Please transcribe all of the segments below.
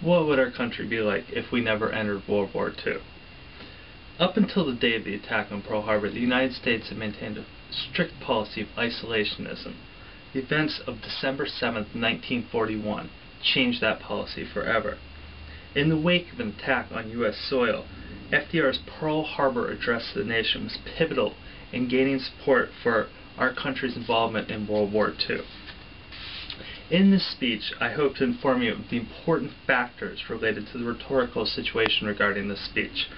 What would our country be like if we never entered World War II? Up until the day of the attack on Pearl Harbor, the United States had maintained a strict policy of isolationism. The events of December 7, 1941 changed that policy forever. In the wake of an attack on U.S. soil, FDR's Pearl Harbor address to the nation was pivotal in gaining support for our country's involvement in World War II. In this speech, I hope to inform you of the important factors related to the rhetorical situation regarding this speech.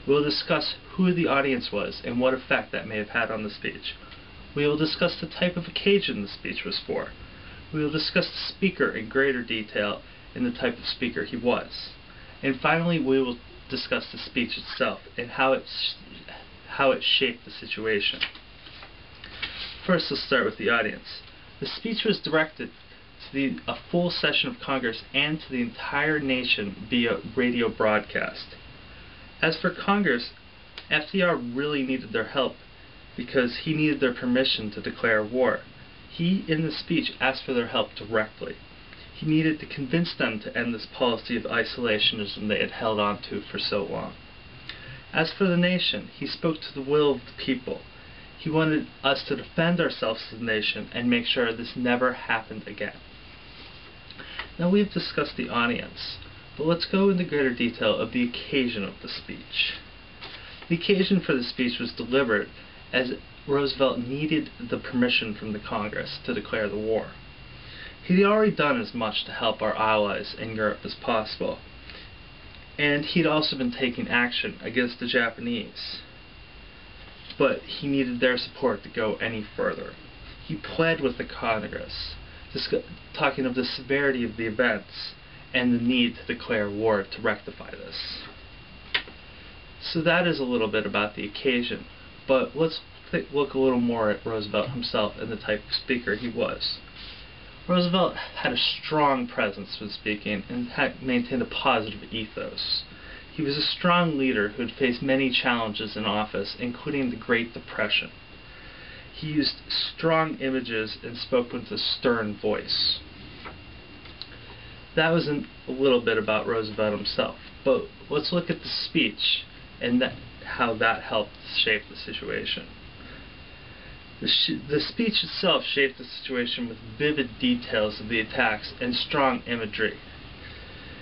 We will discuss who the audience was and what effect that may have had on the speech. We will discuss the type of occasion the speech was for. We will discuss the speaker in greater detail and the type of speaker he was. And finally, we will discuss the speech itself and how it shaped the situation. First, let's start with the audience. The speech was directed to a full session of Congress and to the entire nation via radio broadcast. As for Congress, FDR really needed their help because he needed their permission to declare war. He, in the speech, asked for their help directly. He needed to convince them to end this policy of isolationism they had held on to for so long. As for the nation, he spoke to the will of the people. He wanted us to defend ourselves as a nation and make sure this never happened again. Now we've discussed the audience, but let's go into greater detail of the occasion of the speech. The occasion for the speech was delivered as Roosevelt needed the permission from the Congress to declare the war. He'd already done as much to help our allies in Europe as possible, and he'd also been taking action against the Japanese, but he needed their support to go any further. He pled with the Congress, talking of the severity of the events and the need to declare war to rectify this. So that is a little bit about the occasion, but let's look a little more at Roosevelt himself and the type of speaker he was. Roosevelt had a strong presence when speaking and had maintained a positive ethos. He was a strong leader who had faced many challenges in office, including the Great Depression. He used strong images and spoke with a stern voice. That was a little bit about Roosevelt himself, but let's look at the speech and how that helped shape the situation. The speech itself shaped the situation with vivid details of the attacks and strong imagery.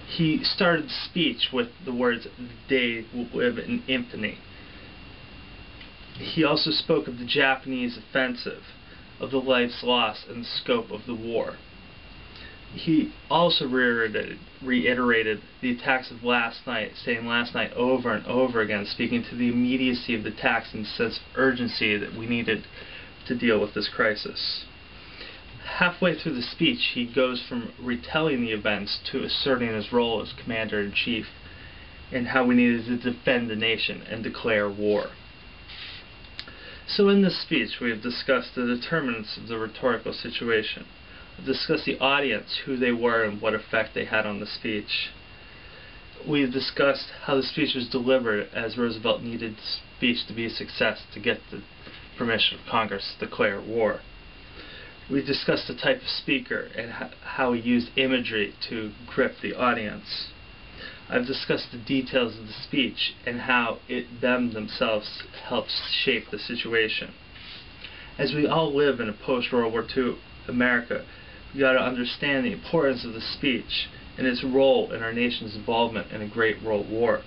He started the speech with the words, "The day will live in infamy." He also spoke of the Japanese offensive, of the lives lost, and the scope of the war. He also reiterated the attacks of last night, saying last night over and over again, speaking to the immediacy of the attacks and the sense of urgency that we needed to deal with this crisis. Halfway through the speech, he goes from retelling the events to asserting his role as Commander-in-Chief and how we needed to defend the nation and declare war. So in this speech, we have discussed the determinants of the rhetorical situation. We've discussed the audience, who they were, and what effect they had on the speech. We've discussed how the speech was delivered, as Roosevelt needed the speech to be a success to get the permission of Congress to declare war. We discussed the type of speaker and how he used imagery to grip the audience. I've discussed the details of the speech and how themselves helped shape the situation. As we all live in a post-World War II America, we got to understand the importance of the speech and its role in our nation's involvement in a great world war.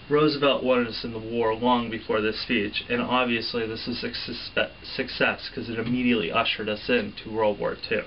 Roosevelt wanted us in the war long before this speech, and obviously this is a success because it immediately ushered us into World War II.